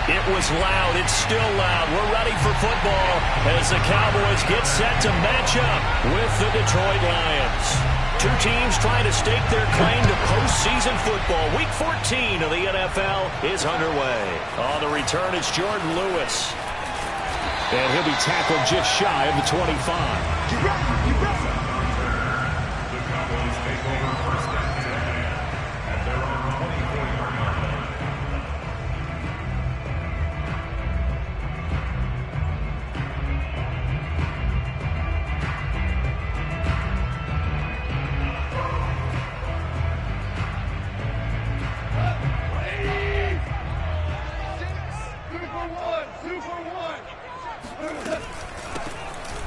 It was loud. It's still loud. We're ready for football as the Cowboys get set to match up with the Detroit Lions. Two teams trying to stake their claim to postseason football. Week 14 of the NFL is underway. On the return, it's Jordan Lewis. And he'll be tackled just shy of the 25. You ready? The Cowboys take over first down at their own 24-yard line.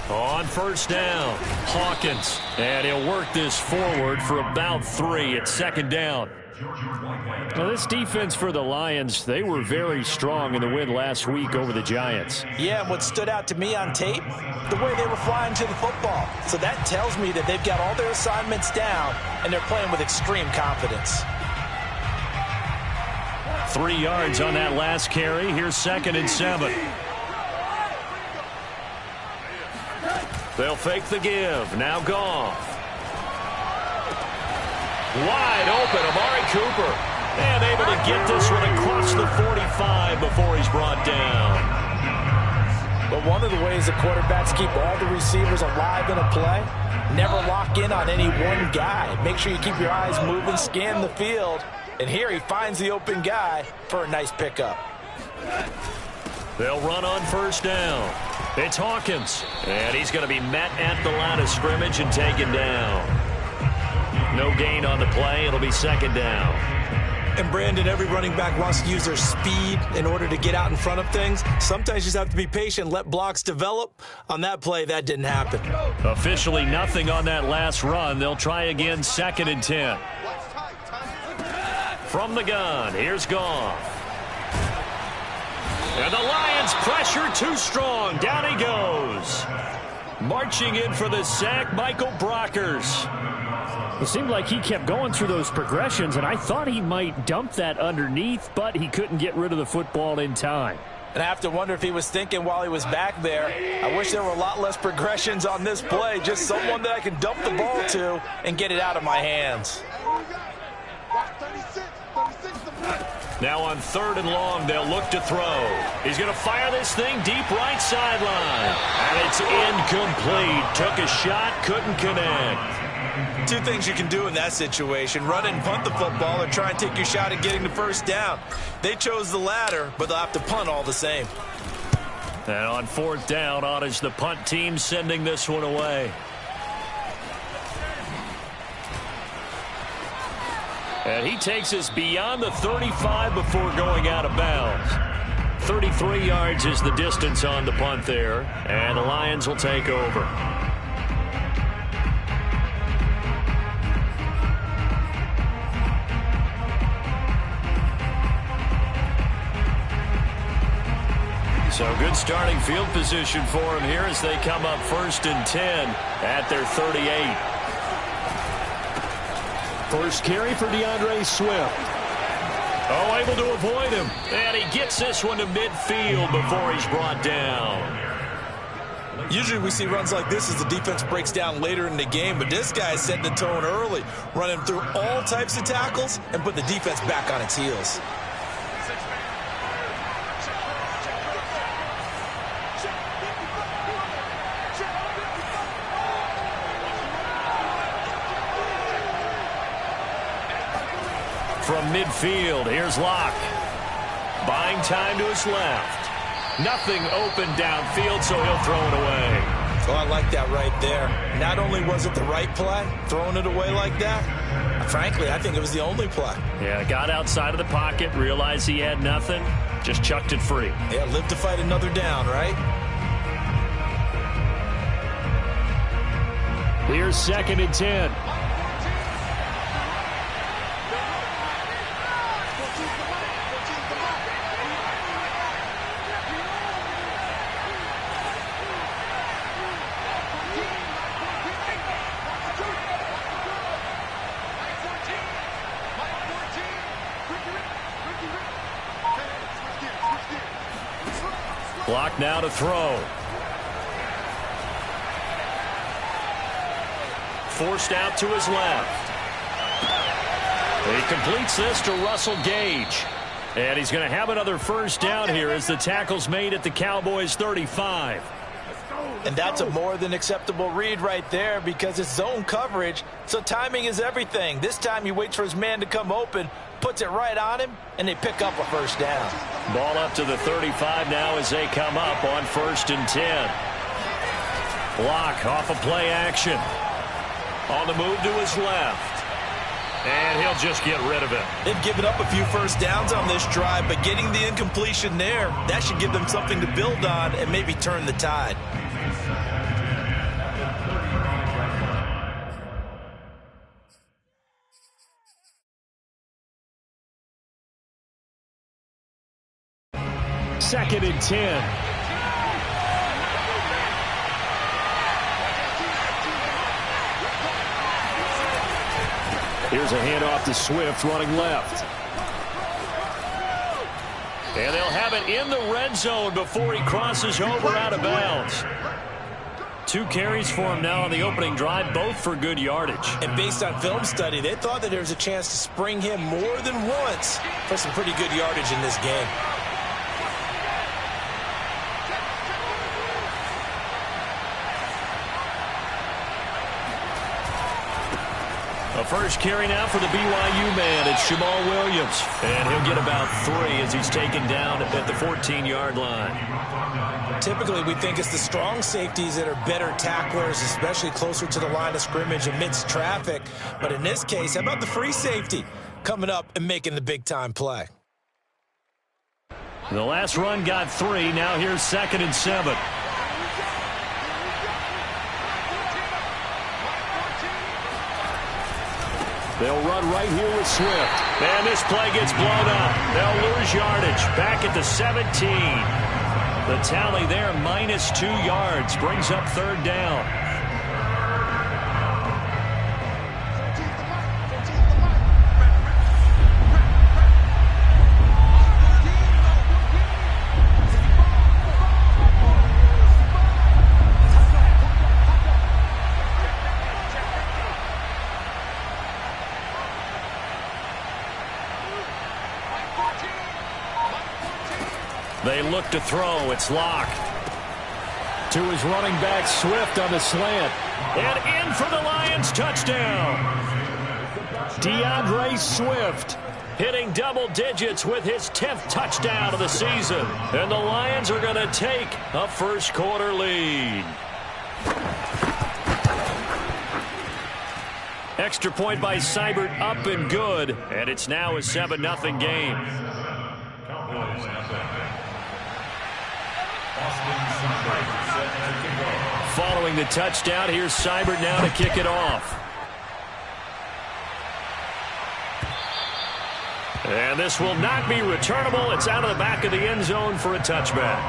On first down, Hawkins. And he'll work this forward for about 3 at second down. Now, this defense for the Lions, they were very strong in the win last week over the Giants. Yeah, and what stood out to me on tape, the way they were flying to the football. So that tells me that they've got all their assignments down, and they're playing with extreme confidence. 3 yards on that last carry. Here's 2nd and 7. They'll fake the give. Now Goff. Wide open, Amari Cooper. And able to get this one across the 45 before he's brought down. But one of the ways the quarterbacks keep all the receivers alive in a play, never lock in on any one guy. Make sure you keep your eyes moving, scan the field. And here he finds the open guy for a nice pickup. They'll run on first down. It's Hawkins. And he's going to be met at the line of scrimmage and taken down. No gain on the play. It'll be 2nd down. And Brandon, every running back wants to use their speed in order to get out in front of things. Sometimes you just have to be patient, let blocks develop. On that play, that didn't happen. Officially nothing on that last run. They'll try again, 2nd and 10. From the gun, here's Goff. And the Lions pressure too strong. Down he goes. Marching in for the sack, Michael Brockers. It seemed like he kept going through those progressions, and I thought he might dump that underneath, but he couldn't get rid of the football in time. And I have to wonder if he was thinking while he was back there, I wish there were a lot less progressions on this play, just someone that I can dump the ball to and get it out of my hands. Now on 3rd and long, they'll look to throw. He's going to fire this thing deep right sideline. And it's incomplete. Took a shot, couldn't connect. Two things you can do in that situation: run and punt the football, or try and take your shot at getting the first down. They chose the latter, but they'll have to punt all the same. And on 4th down, on is the punt team sending this one away. And he takes us beyond the 35 before going out of bounds. 33 yards is the distance on the punt there. And the Lions will take over. So good starting field position for him here as they come up 1st and 10 at their 38. First carry for DeAndre Swift. Oh, able to avoid him. And he gets this one to midfield before he's brought down. Usually we see runs like this as the defense breaks down later in the game, but this guy is setting the tone early, running through all types of tackles and put the defense back on its heels. From midfield, here's Locke. Buying time to his left. Nothing open downfield, so he'll throw it away. Oh, I like that right there. Not only was it the right play, throwing it away like that, frankly, I think it was the only play. Yeah, got outside of the pocket, realized he had nothing, just chucked it free. Yeah, live to fight another down, right? Here's 2nd and 10. Clock now to throw. Forced out to his left. He completes this to Russell Gage. And he's going to have another first down here as the tackle's made at the Cowboys 35. And that's a more than acceptable read right there because it's zone coverage, so timing is everything. This time he waits for his man to come open, puts it right on him, and they pick up a first down. Ball up to the 35 now as they come up on 1st and 10. Block off a play action. On the move to his left. And he'll just get rid of it. They've given up a few first downs on this drive, but getting the incompletion there, that should give them something to build on and maybe turn the tide. Second and 10. Here's a handoff to Swift running left. And they'll have it in the red zone before he crosses over out of bounds. 2 carries for him now on the opening drive, both for good yardage. And based on film study, they thought that there was a chance to spring him more than once for some pretty good yardage in this game. A first carry now for the BYU man. It's Jamal Williams. And he'll get about 3 as he's taken down at the 14-yard line. Typically, we think it's the strong safeties that are better tacklers, especially closer to the line of scrimmage amidst traffic. But in this case, how about the free safety coming up and making the big-time play? The last run got 3. Now here's 2nd and 7. They'll run right here with Swift. And this play gets blown up. They'll lose yardage. Back at the 17. The tally there, -2 yards. Brings up 3rd down. They look to throw. It's Locke. To his running back, Swift on the slant. And in for the Lions touchdown. DeAndre Swift hitting double digits with his 10th touchdown of the season. And the Lions are going to take a first quarter lead. Extra point by Seibert up and good. And it's now a 7-0 game. Following the touchdown, here's Seibert now to kick it off. And this will not be returnable. It's out of the back of the end zone for a touchback.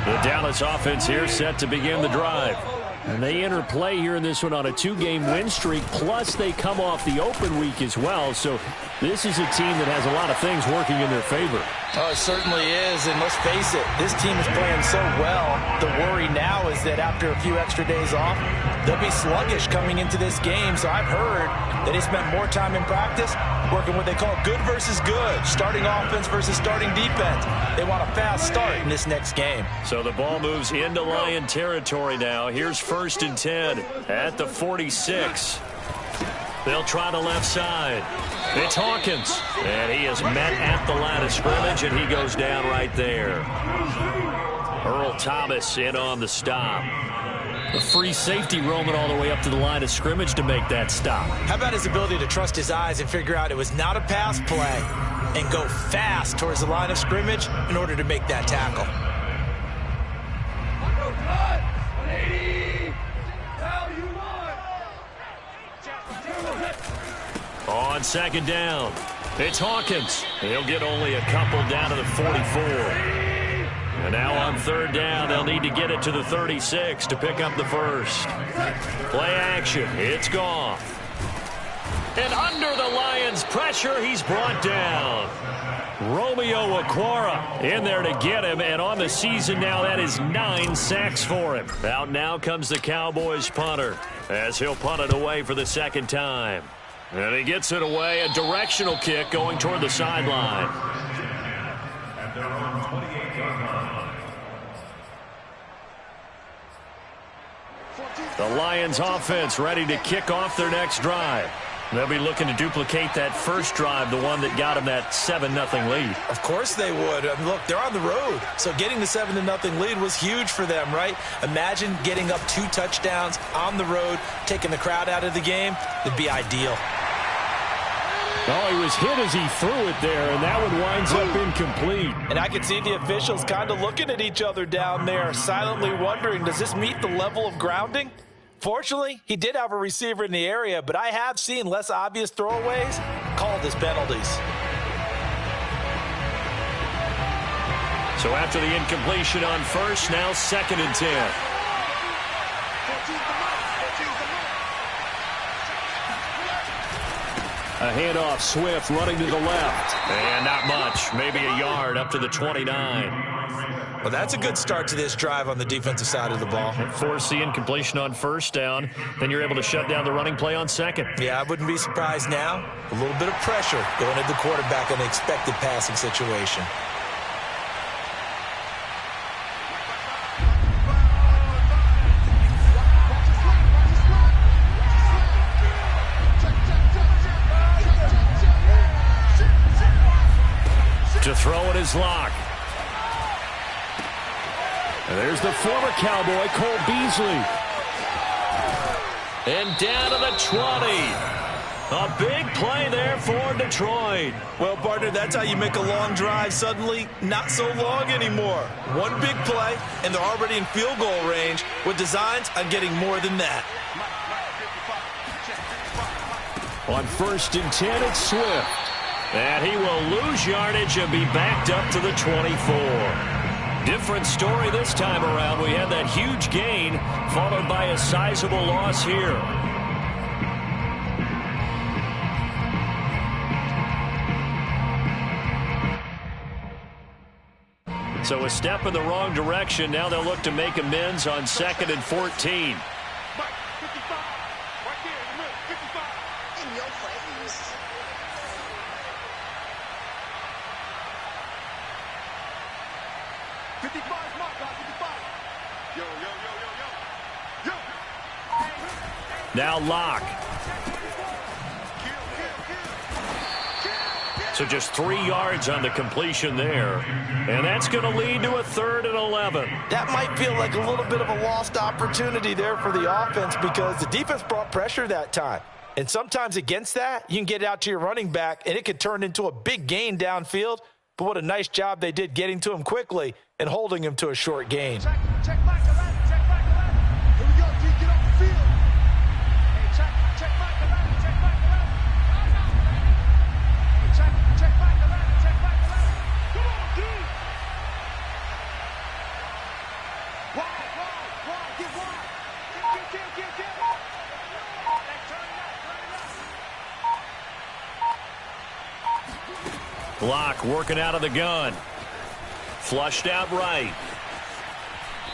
The Dallas offense here set to begin the drive. And they enter play here in this one on a 2-game win streak, plus they come off the open week as well. So this is a team that has a lot of things working in their favor. Oh, it certainly is, and let's face it, this team is playing so well. The worry now is that after a few extra days off, they'll be sluggish coming into this game. So I've heard that they spent more time in practice working what they call good versus good, starting offense versus starting defense. They want a fast start in this next game. So the ball moves into Lion territory now. Here's 1st and 10 at the 46. They'll try the left side. It's Hawkins. And he is met at the line of scrimmage, and he goes down right there. Earl Thomas in on the stop. A free safety roaming all the way up to the line of scrimmage to make that stop. How about his ability to trust his eyes and figure out it was not a pass play and go fast towards the line of scrimmage in order to make that tackle? On 2nd down, it's Hawkins. He'll get only a couple down to the 44. And now on 3rd down, they'll need to get it to the 36 to pick up the first. Play action. It's Goff. And under the Lions' pressure, he's brought down. Romeo Okwara in there to get him, and on the season now, that is 9 sacks for him. Out now comes the Cowboys punter, as he'll punt it away for the second time. And he gets it away, a directional kick going toward the sideline. At their own 28-yard line. The Lions offense ready to kick off their next drive. They'll be looking to duplicate that first drive, the one that got them that 7-0 lead. Of course they would. I mean, look, they're on the road. So getting the 7-0 lead was huge for them, right? Imagine getting up 2 touchdowns on the road, taking the crowd out of the game. It'd be ideal. Oh, he was hit as he threw it there, and that one winds up incomplete. And I can see the officials kind of looking at each other down there, silently wondering, does this meet the level of grounding? Fortunately, he did have a receiver in the area, but I have seen less obvious throwaways called as penalties. So after the incompletion on first, now 2nd and 10. A handoff, Swift running to the left. And not much, maybe a yard up to the 29. Well, that's a good start to this drive on the defensive side of the ball. Force the incompletion on first down. Then you're able to shut down the running play on second. Yeah, I wouldn't be surprised now. A little bit of pressure going at the quarterback in an expected passing situation. To throw it is Locke. And there's the former Cowboy, Cole Beasley. And down to the 20. A big play there for Detroit. Well, partner, that's how you make a long drive suddenly not so long anymore. One big play, and they're already in field goal range with designs on getting more than that. On 1st and 10, it's Swift. And he will lose yardage and be backed up to the 24. Different story this time around. We had that huge gain followed by a sizable loss here. So a step in the wrong direction. Now they'll look to make amends on 2nd and 14. Now Locke. So just 3 yards on the completion there. And that's going to lead to a 3rd and 11. That might feel like a little bit of a lost opportunity there for the offense because the defense brought pressure that time. And sometimes against that, you can get out to your running back, and it could turn into a big gain downfield. But what a nice job they did getting to him quickly and holding him to a short gain. Check back to left, check back to left. Here we go, D, get off the field. Hey, check back to left, check back to left. Hey, check back to left, check back to left. Come on, D. Wide, get wide. Get. Hey, turn it up. Locke working out of the gun. Flushed out right.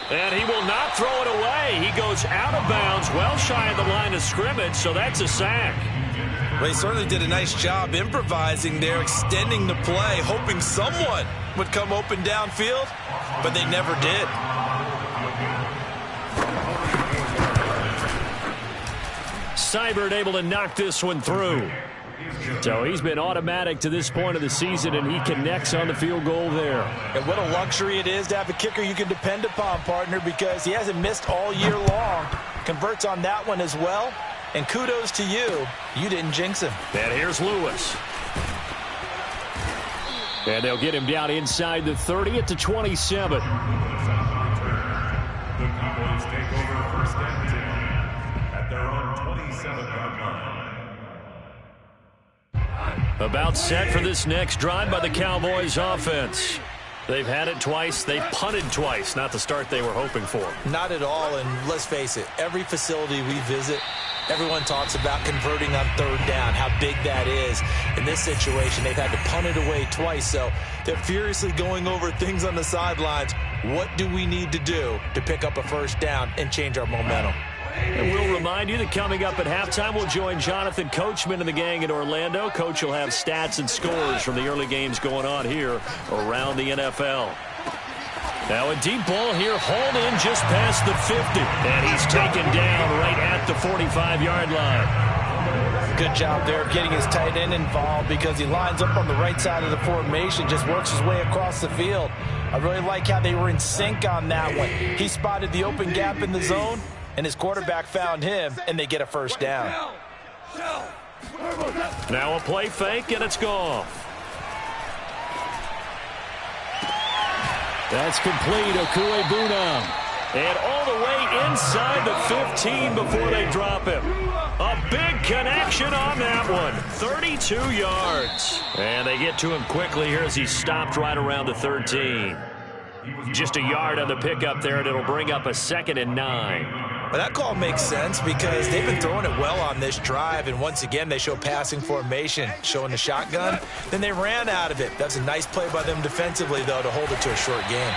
And he will not throw it away. He goes out of bounds, well shy of the line of scrimmage, so that's a sack. Well, he certainly did a nice job improvising there, extending the play, hoping someone would come open downfield, but they never did. Seibert able to knock this one through. So he's been automatic to this point of the season, and he connects on the field goal there. And what a luxury it is to have a kicker you can depend upon, partner, because he hasn't missed all year long. Converts on that one as well. And kudos to you. You didn't jinx him. And here's Lewis. And they'll get him down inside the 30 at the 27. The Cowboys take over 1st and 10 at their own 27-yard line. About set for this next drive by the Cowboys offense. They've had it twice. They've punted twice. Not the start they were hoping for. Not at all, and let's face it, every facility we visit, Everyone talks about converting on third down, how big that is. In this situation, they've had to punt it away twice, so they're furiously going over things on the sidelines. What do we need to do to pick up a first down and change our momentum? And we'll remind you that coming up at halftime, we'll join Jonathan Coachman and the gang in Orlando. Coach will have stats and scores from the early games going on here around the NFL. Now a deep ball here, hauled in just past the 50. And he's taken down right at the 45-yard line. Good job there of getting his tight end involved because he lines up on the right side of the formation, just works his way across the field. I really like how they were in sync on that one. He spotted the open gap in the zone, and his quarterback found him, and they get a first down. Now a play fake, and it's gone. That's complete, Okuegbunam. And all the way inside the 15 before they drop him. A big connection on that one. 32 yards. And they get to him quickly here as he stopped right around the 13. Just a yard on the pickup there, and it'll bring up a 2nd and 9. Well, that call makes sense because they've been throwing it well on this drive, and once again they show passing formation, showing the shotgun. Then they ran out of it. That's a nice play by them defensively, though, to hold it to a short game.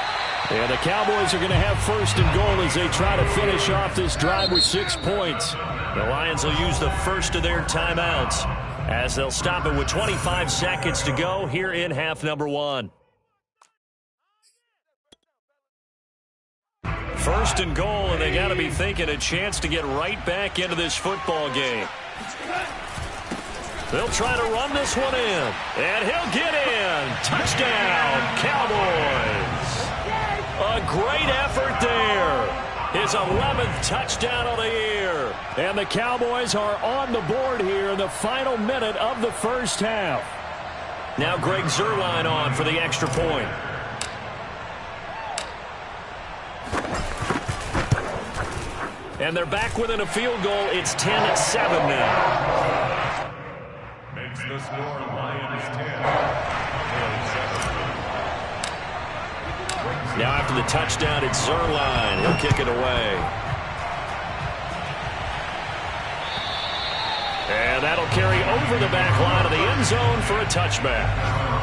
And the Cowboys are going to have 1st and goal as they try to finish off this drive with 6 points. The Lions will use the first of their timeouts as they'll stop it with 25 seconds to go here in half number 1. 1st and goal, and they got to be thinking a chance to get right back into this football game. They'll try to run this one in, and he'll get in. Touchdown, Cowboys. A great effort there. His 11th touchdown of the year. And the Cowboys are on the board here in the final minute of the first half. Now Greg Zuerlein on for the extra point. And they're back within a field goal. It's 10-7 now. Makes the score Lions 10. Now after the touchdown, it's Zuerlein. He'll kick it away. And that'll carry over the back line of the end zone for a touchback.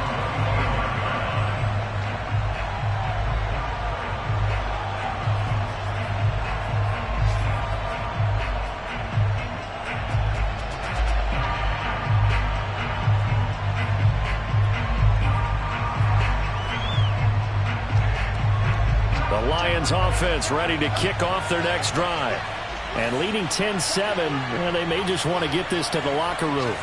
Lions offense ready to kick off their next drive. And leading 10-7, well, they may just want to get this to the locker room.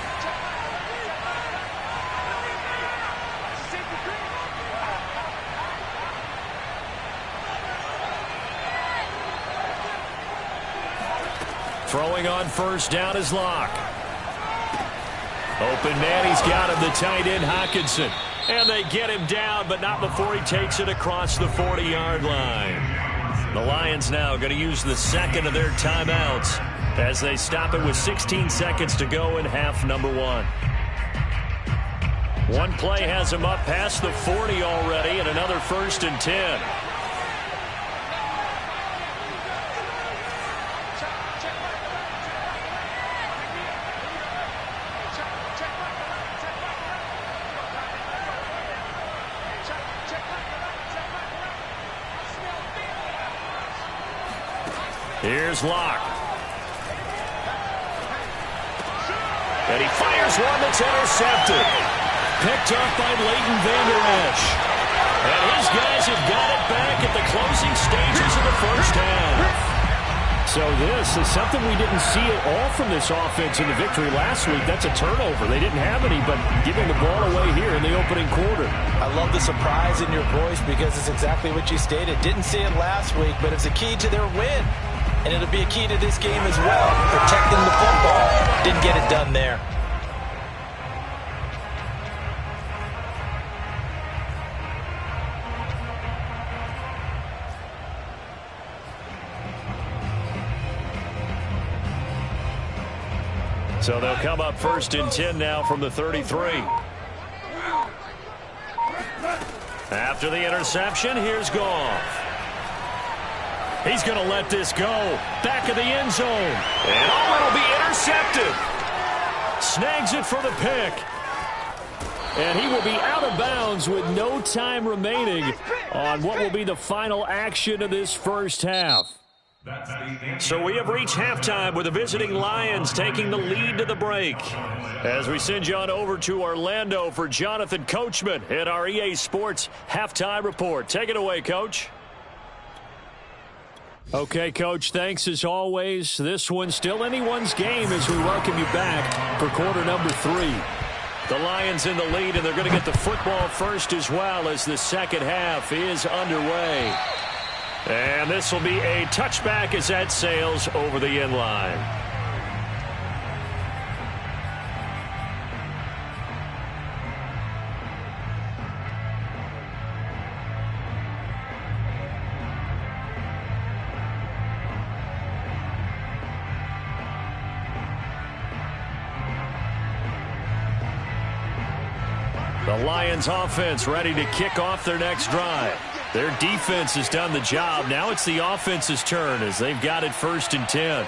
Throwing on first down is Locke. Open man, he's got him, the tight end Hockenson. And they get him down, but not before he takes it across the 40-yard line. The Lions now going to use the second of their timeouts as they stop it with 16 seconds to go in half number 1. One play has him up past the 40 already, and another 1st and 10. Here's Locke. And he fires one that's intercepted. Picked up by Leighton Vander Esch. And his guys have got it back at the closing stages of the first half. So this is something we didn't see at all from this offense in the victory last week. That's a turnover. They didn't have any, but giving the ball away here in the opening quarter. I love the surprise in your voice because it's exactly what you stated. Didn't see it last week, but it's a key to their win. And it'll be a key to this game as well. Protecting the football. Didn't get it done there. So they'll come up 1st and 10 now from the 33. After the interception, here's Goff. He's going to let this go. Back of the end zone. And it'll be intercepted. intercepted. Snags it for the pick. And he will be out of bounds with no time remaining on what will be the final action of this first half. So we have reached halftime with the visiting Lions taking the lead to the break. As we send you on over to Orlando for Jonathan Coachman at our EA Sports Halftime Report. Take it away, Coach. Okay, Coach, thanks as always. This one's still anyone's game as we welcome you back for quarter number 3. The Lions in the lead, and they're going to get the football first as well as the second half is underway. And this will be a touchback as that sails over the end line. The Lions offense ready to kick off their next drive. Their defense has done the job. Now it's the offense's turn as they've got it 1st and 10.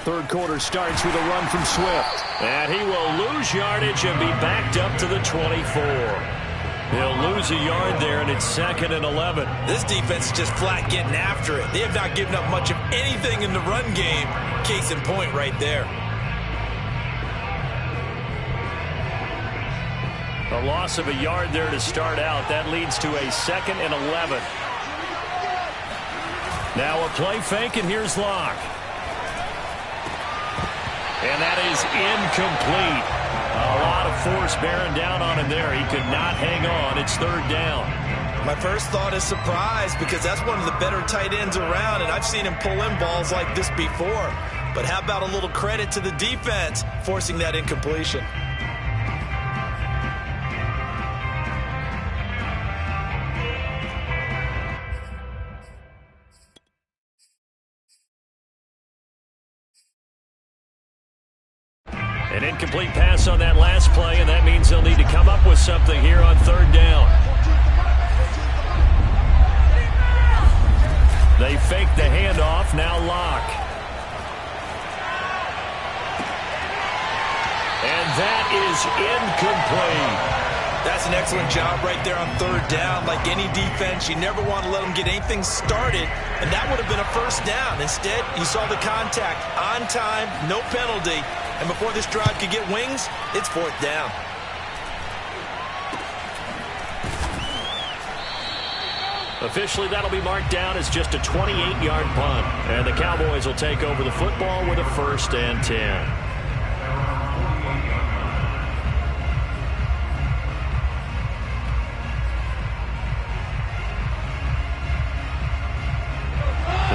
Third quarter starts with a run from Swift. And he will lose yardage and be backed up to the 24. He'll lose a yard there, and it's 2nd and 11. This defense is just flat getting after it. They have not given up much of anything in the run game. Case in point right there. A loss of a yard there to start out. That leads to a 2nd and 11. Now a play fake, and here's Locke. And that is incomplete. A lot of force bearing down on him there. He could not hang on. It's 3rd down. My first thought is surprise because that's one of the better tight ends around, and I've seen him pull in balls like this before. But how about a little credit to the defense forcing that incompletion? An incomplete pass on that last play, and that means they'll need to come up with something here on 3rd down. They fake the handoff, now Locke. And that is incomplete. That's an excellent job right there on 3rd down. Like any defense, you never want to let them get anything started, and that would have been a 1st down. Instead, you saw the contact on time, no penalty. And before this drive could get wings, it's 4th down. Officially, that'll be marked down as just a 28-yard punt. And the Cowboys will take over the football with a 1st and 10.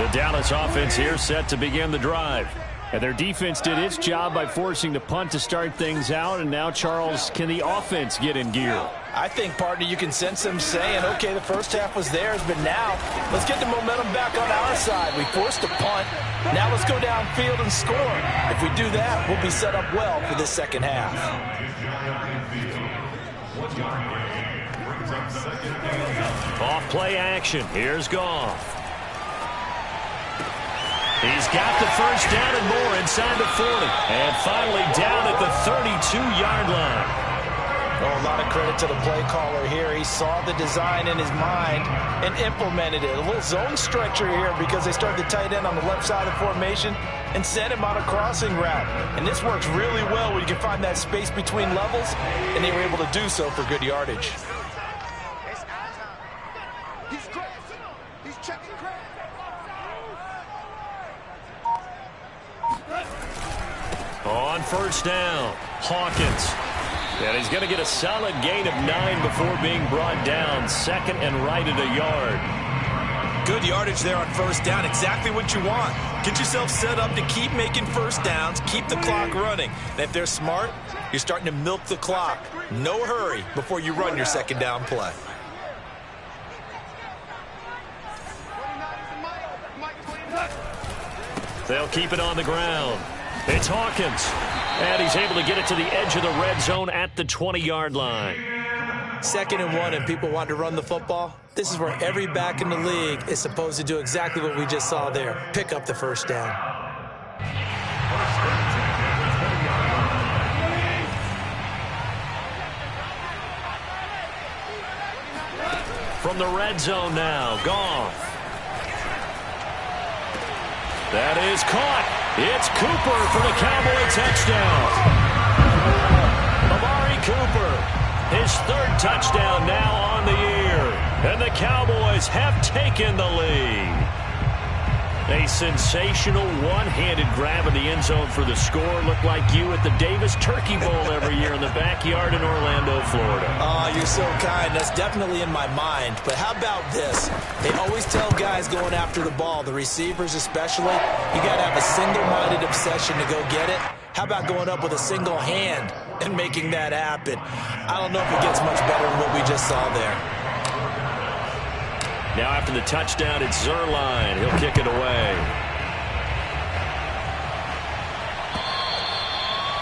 The Dallas offense here set to begin the drive. And their defense did its job by forcing the punt to start things out. And now, Charles, can the offense get in gear? I think, partner, you can sense them saying, okay, the first half was theirs, but now let's get the momentum back on our side. We forced a punt. Now let's go downfield and score. If we do that, we'll be set up well for this second half. Off play action. Here's Goff. He's got the first down and more inside the 40. And finally down at the 32-yard line. Oh, a lot of credit to the play caller here. He saw the design in his mind and implemented it. A little zone stretcher here because they started the tight end on the left side of the formation and sent him on a crossing route. And this works really well when you can find that space between levels, and they were able to do so for good yardage. On first down, Hawkins. And he's going to get a solid gain of 9 before being brought down. 2nd and right at a yard. Good yardage there on first down. Exactly what you want. Get yourself set up to keep making first downs, keep the clock running. And if they're smart, you're starting to milk the clock. No hurry before you run your second down play. They'll keep it on the ground. It's Hawkins. And he's able to get it to the edge of the red zone at the 20-yard line. 2nd and 1 and people want to run the football. This is where every back in the league is supposed to do exactly what we just saw there. Pick up the first down. From the red zone now, Goff. That is caught. It's Cooper for the Cowboy touchdown. Amari Cooper, his 3rd touchdown now on the year. And the Cowboys have taken the lead. A sensational one-handed grab in the end zone for the score. Looked like you at the Davis Turkey Bowl every year in the backyard in Orlando, Florida. Oh, you're so kind. That's definitely in my mind. But how about this? They always tell guys going after the ball, the receivers especially, you got to have a single-minded obsession to go get it. How about going up with a single hand and making that happen? I don't know if it gets much better than what we just saw there. Now after the touchdown, it's Zuerlein. He'll kick it away.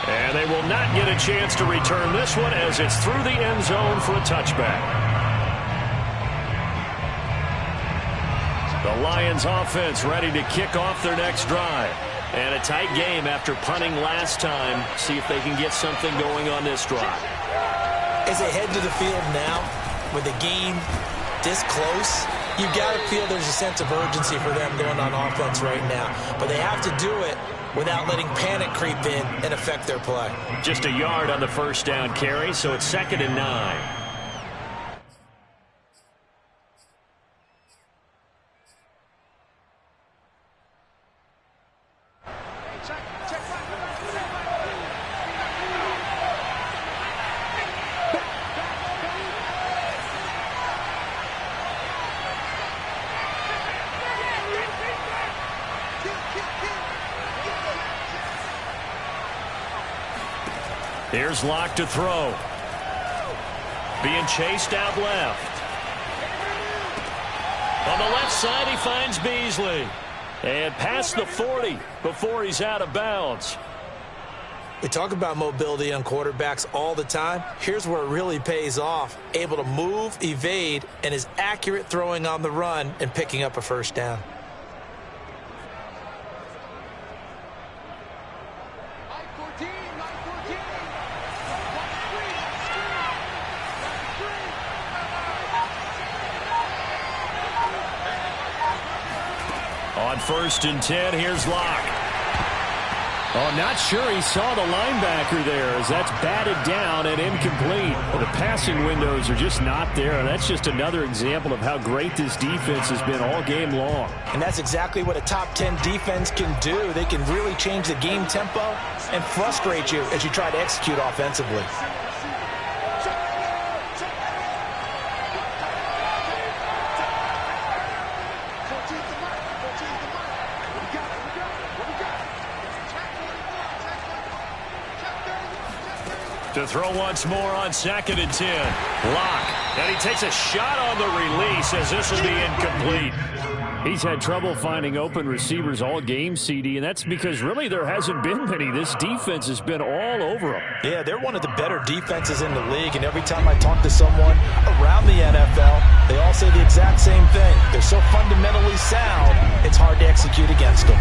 And they will not get a chance to return this one as it's through the end zone for a touchback. The Lions offense ready to kick off their next drive. And a tight game after punting last time. See if they can get something going on this drive. As they head to the field now, with the game this close, you've got to feel there's a sense of urgency for them going on offense right now. But they have to do it without letting panic creep in and affect their play. Just a yard on the first down carry, so it's 2nd and 9. Here's Locke to throw. Being chased out left. On the left side, he finds Beasley. And past the 40 before he's out of bounds. We talk about mobility on quarterbacks all the time. Here's where it really pays off. Able to move, evade, and is accurate throwing on the run and picking up a first down. On 1st and 10, here's Locke. Oh, not sure he saw the linebacker there as that's batted down and incomplete. The passing windows are just not there. That's just another example of how great this defense has been all game long. And that's exactly what a top 10 defense can do. They can really change the game tempo and frustrate you as you try to execute offensively. To throw once more on 2nd and 10. Locke. And he takes a shot on the release as this will be incomplete. He's had trouble finding open receivers all game, CD, and that's because really there hasn't been many. This defense has been all over them. Yeah, they're one of the better defenses in the league, and every time I talk to someone around the NFL, they all say the exact same thing. They're so fundamentally sound, it's hard to execute against them.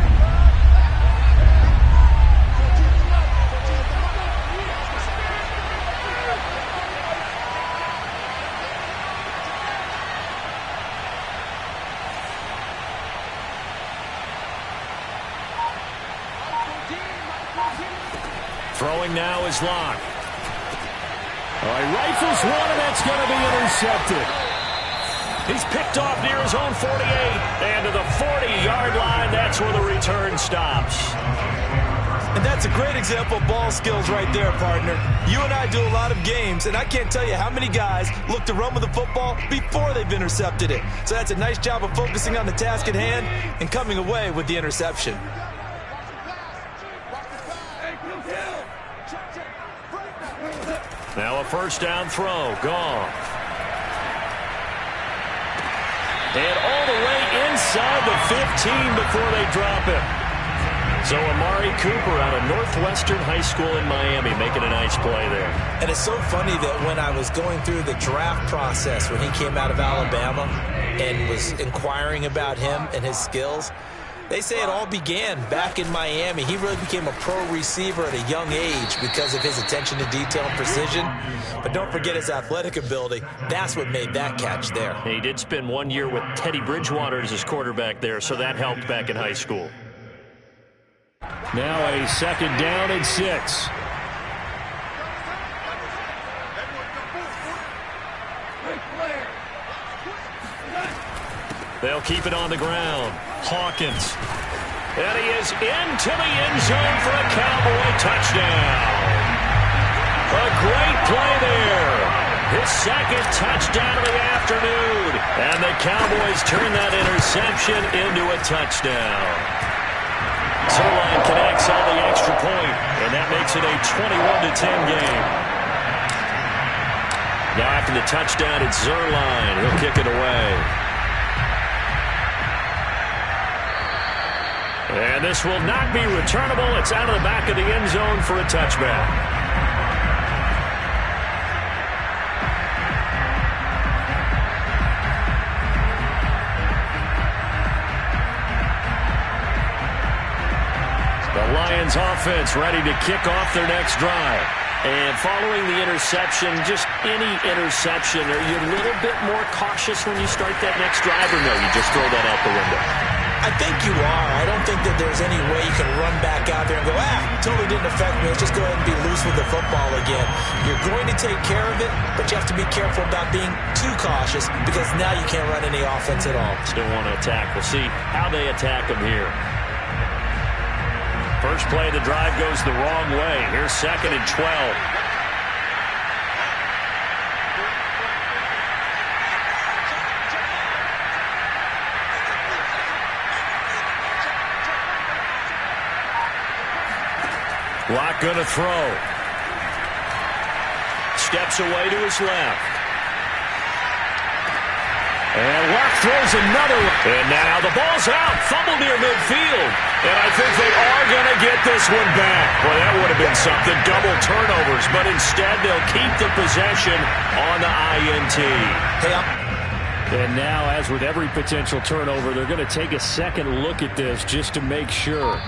Throwing now is Locke. He rifles one, and that's going to be intercepted. He's picked off near his own 48. And to the 40-yard line, that's where the return stops. And that's a great example of ball skills right there, partner. You and I do a lot of games, and I can't tell you how many guys look to run with the football before they've intercepted it. So that's a nice job of focusing on the task at hand and coming away with the interception. Now a first down throw. Gone. And all the way inside the 15 before they drop it. So Amari Cooper out of Northwestern High School in Miami making a nice play there. And it's so funny that when I was going through the draft process when he came out of Alabama and was inquiring about him and his skills, they say it all began back in Miami. He really became a pro receiver at a young age because of his attention to detail and precision. But don't forget his athletic ability. That's what made that catch there. He did spend 1 year with Teddy Bridgewater as his quarterback there, so that helped back in high school. Now a 2nd down and 6. They'll keep it on the ground. Hawkins. And he is into the end zone for a Cowboy touchdown. A great play there. His 2nd touchdown of the afternoon. And the Cowboys turn that interception into a touchdown. Zuerlein connects on the extra point, and that makes it a 21-10 game. Now after the touchdown, it's Zuerlein. He'll kick it away. And this will not be returnable. It's out of the back of the end zone for a touchback. The Lions offense ready to kick off their next drive. And following the interception, just any interception, are you a little bit more cautious when you start that next drive, or no, you just throw that out the window? I think you are. I don't think that there's any way you can run back out there and go, totally didn't affect me. Let's just go ahead and be loose with the football again. You're going to take care of it, but you have to be careful about being too cautious because now you can't run any offense at all. Still want to attack. We'll see how they attack them here. First play of the drive goes the wrong way. Here's 2nd and 12. Locke going to throw. Steps away to his left. And Locke throws another one. And now the ball's out. Fumble near midfield. And I think they are going to get this one back. Boy, that would have been something. Double turnovers. But instead, they'll keep the possession on the INT. And now, as with every potential turnover, they're going to take a second look at this just to make sure.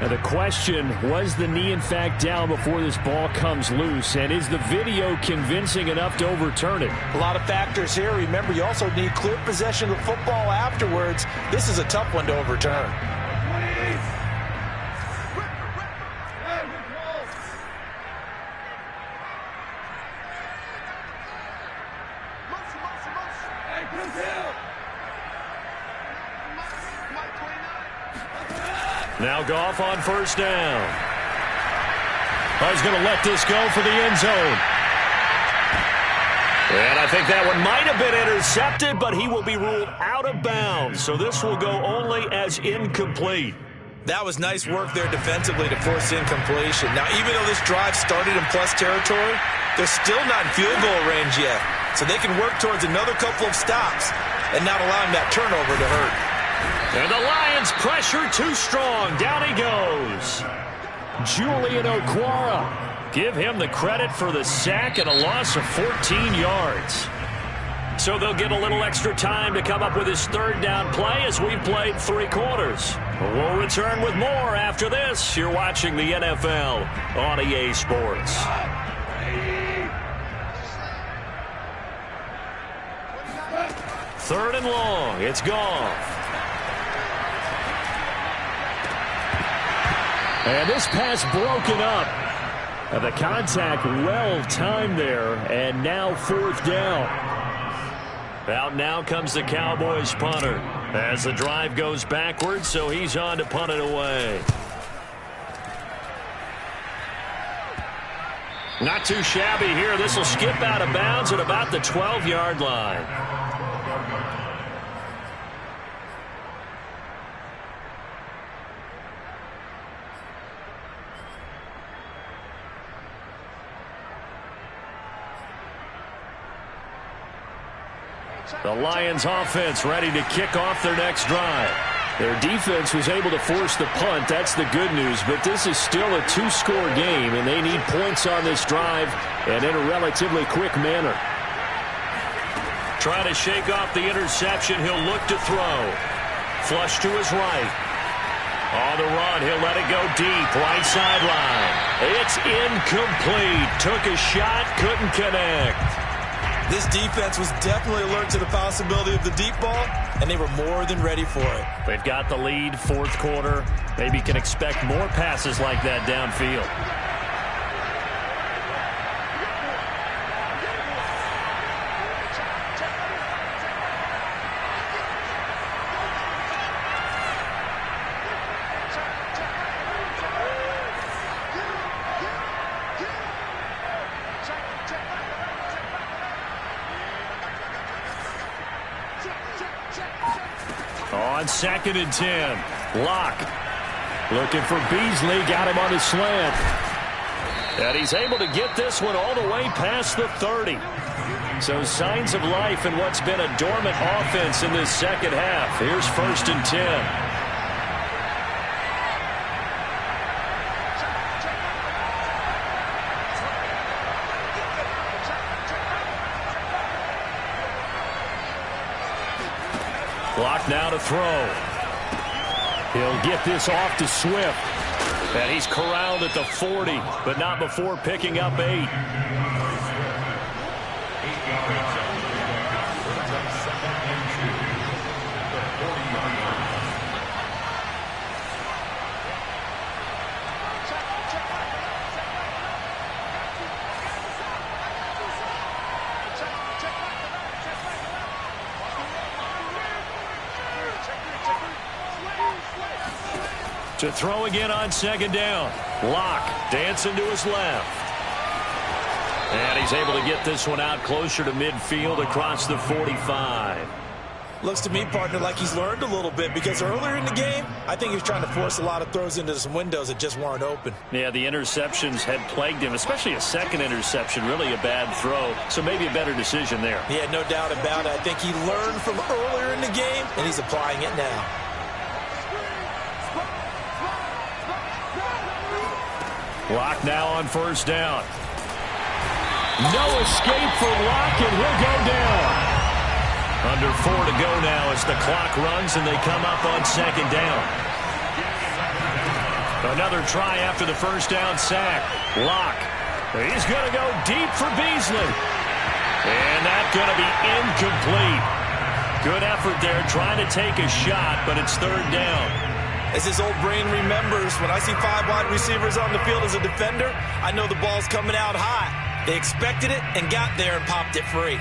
Now the question, was the knee in fact down before this ball comes loose? And is the video convincing enough to overturn it? A lot of factors here. Remember, you also need clear possession of the football afterwards. This is a tough one to overturn. Now Goff on 1st down. He's going to let this go for the end zone. And I think that one might have been intercepted, but he will be ruled out of bounds. So this will go only as incomplete. That was nice work there defensively to force incompletion. Now, even though this drive started in plus territory, they're still not in field goal range yet. So they can work towards another couple of stops and not allowing that turnover to hurt. And the Lions pressure too strong. Down he goes. Julian Okwara. Give him the credit for the sack and a loss of 14 yards. So they'll get a little extra time to come up with his 3rd down play as we've played 3 quarters. We'll return with more after this. You're watching the NFL on EA Sports. 3rd and long. It's Goff. And this pass broken up. And the contact well timed there. And now 4th down. Out now comes the Cowboys punter as the drive goes backwards, so he's on to punt it away. Not too shabby here. This will skip out of bounds at about the 12-yard line. The Lions offense ready to kick off their next drive. Their defense was able to force the punt. That's the good news. But this is still a two-score game, and they need points on this drive and in a relatively quick manner. Trying to shake off the interception. He'll look to throw. Flush to his right. On the run, he'll let it go deep. Right sideline. It's incomplete. Took a shot, couldn't connect. This defense was definitely alert to the possibility of the deep ball, and they were more than ready for it. They've got the lead, fourth quarter. Maybe can expect more passes like that downfield. On 2nd and 10, Locke looking for Beasley, got him on his slant. And he's able to get this one all the way past the 30. So signs of life in what's been a dormant offense in this second half. Here's 1st and 10. Clock now to throw. He'll get this off to Swift. And he's corralled at the 40, but not before picking up 8. To throw again on 2nd down. Locke dancing to his left. And he's able to get this one out closer to midfield across the 45. Looks to me, partner, like he's learned a little bit, because earlier in the game, I think he was trying to force a lot of throws into some windows that just weren't open. Yeah, the interceptions had plagued him, especially a second interception, really a bad throw. So maybe a better decision there. Yeah, no doubt about it. I think he learned from earlier in the game, and he's applying it now. Locke now on 1st down. No escape for Locke, and he'll go down. Under 4 to go now as the clock runs, and they come up on 2nd down. Another try after the 1st down sack. Locke. He's going to go deep for Beasley. And that's going to be incomplete. Good effort there trying to take a shot, but it's 3rd down. As his old brain remembers, when I see 5 wide receivers on the field as a defender, I know the ball's coming out high. They expected it and got there and popped it free.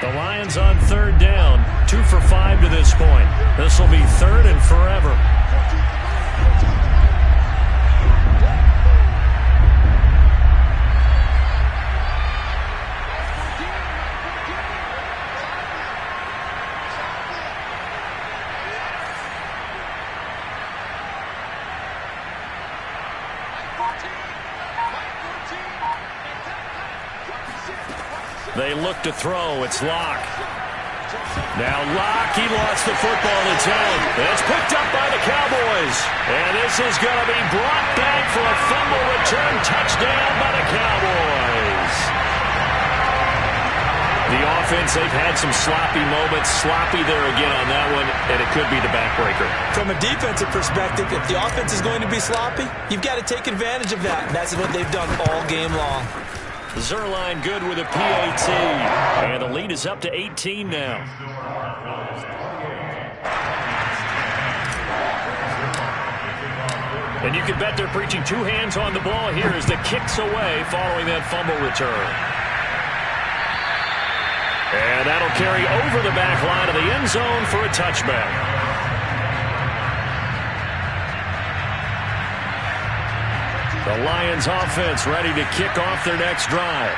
The Lions on 3rd down, 2 for 5 to this point. This will be 3rd and forever. They look to throw. It's Locke. Now Locke, he lost the football in zone. It's picked up by the Cowboys. And this is going to be brought back for a fumble return touchdown by the Cowboys. The offense, they've had some sloppy moments. Sloppy there again on that one, and it could be the backbreaker. From a defensive perspective, if the offense is going to be sloppy, you've got to take advantage of that. And that's what they've done all game long. Zuerlein good with a PAT. And the lead is up to 18 now. And you can bet they're preaching 2 hands on the ball here as the kick's away following that fumble return. And that'll carry over the back line of the end zone for a touchback. The Lions offense ready to kick off their next drive.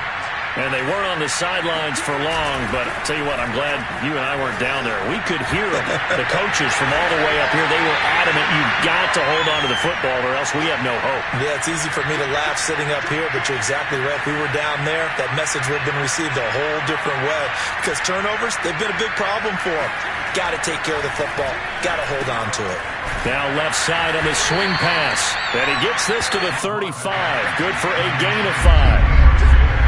And they weren't on the sidelines for long, but I'll tell you what, I'm glad you and I weren't down there. We could hear them, the coaches from all the way up here. They were adamant, you've got to hold on to the football or else we have no hope. Yeah, it's easy for me to laugh sitting up here, but you're exactly right. If we were down there, that message would have been received a whole different way. Because turnovers, they've been a big problem for them. Got to take care of the football. Got to hold on to it. Now left side on the swing pass. And he gets this to the 35. Good for a gain of 5.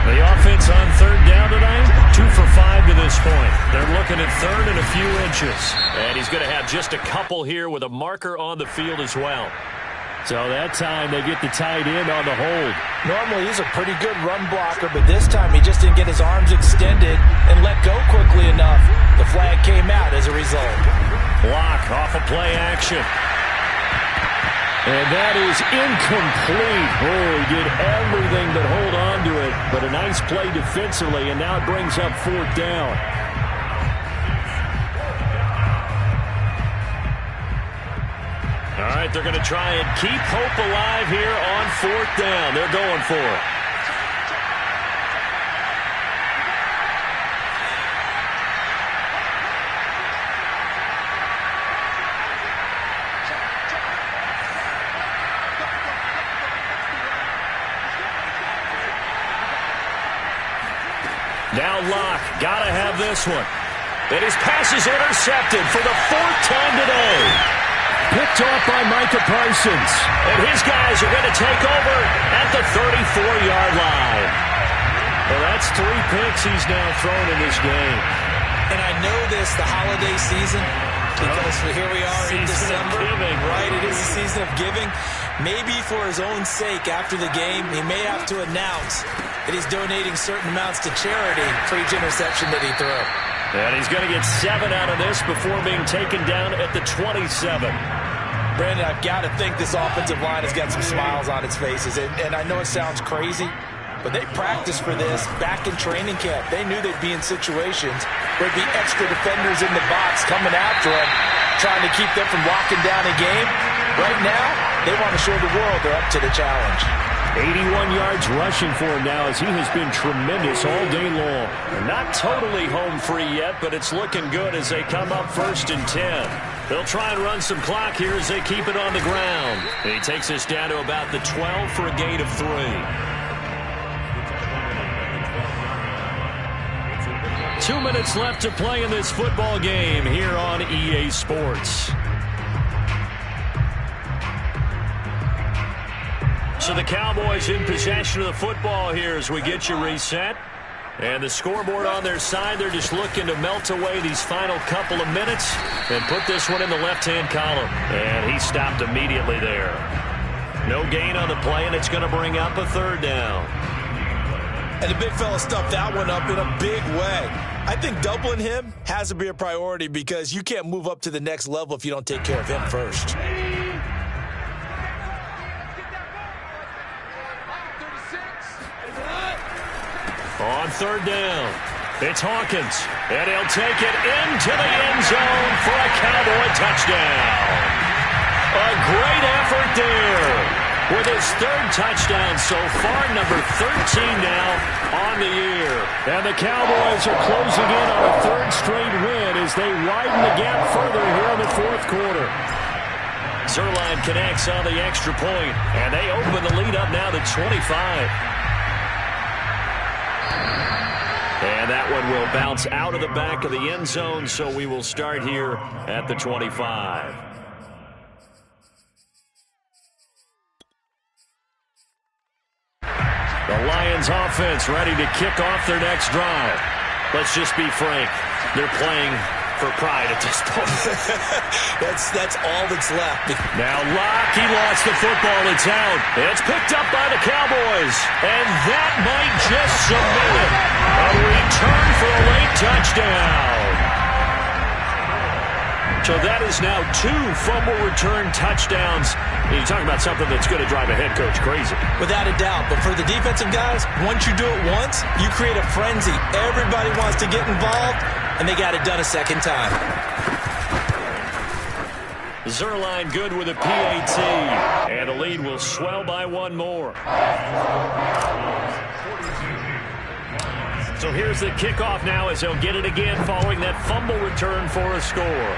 The offense on third down tonight, 2 for 5 to this point. They're looking at third and a few inches. And he's going to have just a couple here with a marker on the field as well. So that time they get the tight end on the hold. Normally he's a pretty good run blocker, but this time he just didn't get his arms extended and let go quickly enough. The flag came out as a result. Block off a play action. And that is incomplete. Oh, he did everything but hold on to it. But a nice play defensively, and now it brings up fourth down. All right, they're going to try and keep hope alive here on fourth down. They're going for it. Now Locke, gotta have this one. And his pass is intercepted for the 4th time today. Picked off by Micah Parsons. And his guys are going to take over at the 34-yard line. Well, that's 3 picks he's now thrown in this game. And I know this, the holiday season, because here we are in December. Right, it is the season of giving. Maybe for his own sake after the game, he may have to announce that he's donating certain amounts to charity for each interception that he threw. And he's going to get 7 out of this before being taken down at the 27. Brandon, I've got to think this offensive line has got some smiles on its faces. And I know it sounds crazy, but they practiced for this back in training camp. They knew they'd be in situations where there'd be extra defenders in the box coming after them, trying to keep them from locking down a game. Right now, they want to show the world they're up to the challenge. 81 yards rushing for him now as he has been tremendous all day long. Not totally home free yet, but it's looking good as they come up 1st and 10. They'll try and run some clock here as they keep it on the ground. And he takes us down to about the 12 for a gain of 3. 2 minutes left to play in this football game here on EA Sports. So the Cowboys in possession of the football here as we get you reset. And the scoreboard on their side, they're just looking to melt away these final couple of minutes and put this one in the left-hand column. And he stopped immediately there. No gain on the play, and it's going to bring up a 3rd down. And the big fella stuffed that one up in a big way. I think doubling him has to be a priority because you can't move up to the next level if you don't take care of him first. On 3rd down, it's Hawkins, and he'll take it into the end zone for a Cowboy touchdown. A great effort there with his 3rd touchdown so far, number 13 now on the year. And the Cowboys are closing in on a 3rd straight win as they widen the gap further here in the 4th quarter. Zuerlein connects on the extra point, and they open the lead up now to 25. And that one will bounce out of the back of the end zone, so we will start here at the 25. The Lions offense ready to kick off their next drive. Let's just be frank. They're playing for pride at this point. That's all that's left. Now Locke, he lost the football. It's out. It's picked up by the Cowboys. And that might just cement it. A return for a late touchdown. So that is now 2 fumble return touchdowns. You talk about something that's going to drive a head coach crazy. Without a doubt. But for the defensive guys, once you do it once, you create a frenzy. Everybody wants to get involved, and they got it done a second time. Zuerlein good with a PAT. And the lead will swell by 1 more. So here's the kickoff now as they'll get it again following that fumble return for a score.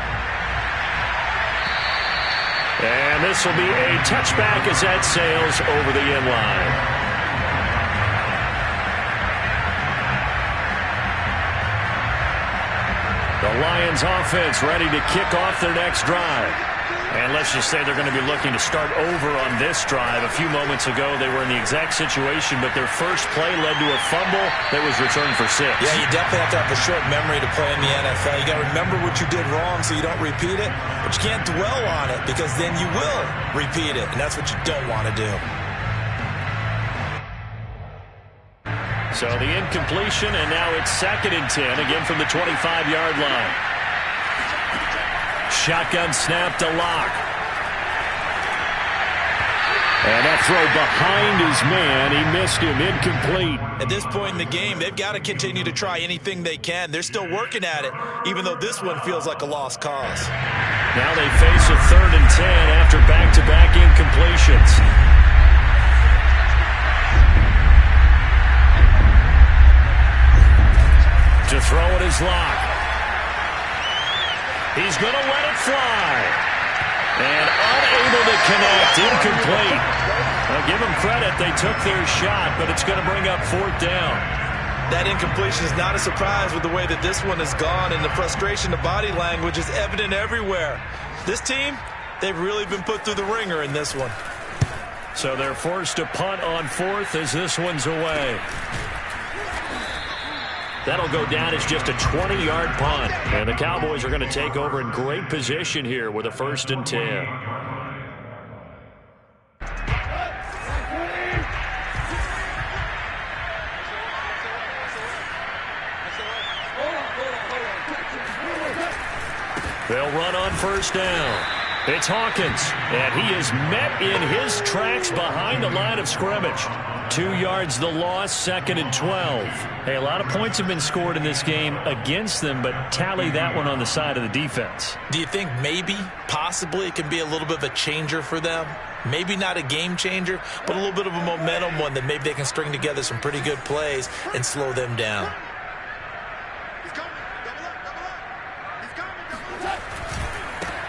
And this will be a touchback as that sails over the end line. The Lions offense ready to kick off their next drive. And let's just say they're going to be looking to start over on this drive. A few moments ago, they were in the exact situation, but their first play led to a fumble that was returned for 6. Yeah, you definitely have to have a short memory to play in the NFL. You got to remember what you did wrong so you don't repeat it, but you can't dwell on it because then you will repeat it, and that's what you don't want to do. So the incompletion, and now it's 2nd and 10, again from the 25-yard line. Shotgun snap to Locke. And that throw behind his man. He missed him. Incomplete. At this point in the game, they've got to continue to try anything they can. They're still working at it, even though this one feels like a lost cause. Now they face a 3rd and 10 after back-to-back incompletions. To throw it is Locke. He's going to let it fly. And unable to connect. Incomplete. I'll give them credit. They took their shot, but it's going to bring up 4th down. That incompletion is not a surprise with the way that this one has gone, and the frustration, the body language is evident everywhere. This team, they've really been put through the ringer in this one. So they're forced to punt on 4th as this one's away. That'll go down as just a 20-yard punt. And the Cowboys are going to take over in great position here with a 1st and 10. They'll run on 1st down. It's Hawkins, and he is met in his tracks behind the line of scrimmage. 2 yards the loss, 2nd and 12. Hey, a lot of points have been scored in this game against them, but tally that one on the side of the defense. Do you think maybe, possibly, it can be a little bit of a changer for them? Maybe not a game changer, but a little bit of a momentum one that maybe they can string together some pretty good plays and slow them down.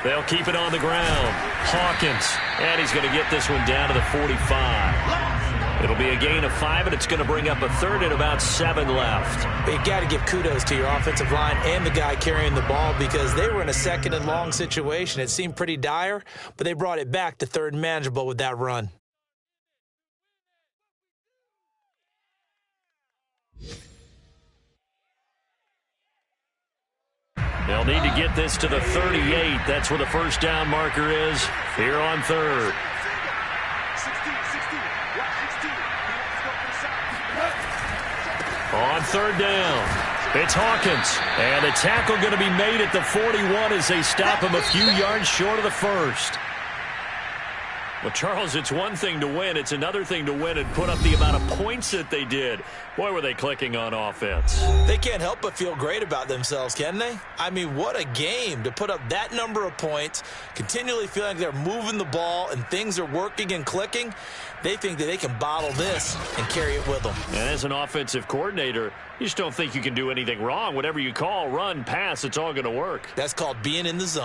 They'll keep it on the ground. Hawkins, and he's going to get this one down to the 45. It'll be a gain of 5, and it's going to bring up a 3rd and about 7 left. But you got to give kudos to your offensive line and the guy carrying the ball because they were in a 2nd and long situation. It seemed pretty dire, but they brought it back to 3rd and manageable with that run. They'll need to get this to the 38. That's where the 1st down marker is here on 3rd. On 3rd down, it's Hawkins. And a tackle going to be made at the 41 as they stop him a few yards short of the 1st. Well, Charles, it's one thing to win. It's another thing to win and put up the amount of points that they did. Boy, were they clicking on offense. They can't help but feel great about themselves, can they? I mean, what a game to put up that number of points, continually feeling like they're moving the ball and things are working and clicking. They think that they can bottle this and carry it with them. And as an offensive coordinator, you just don't think you can do anything wrong. Whatever you call, run, pass, it's all going to work. That's called being in the zone.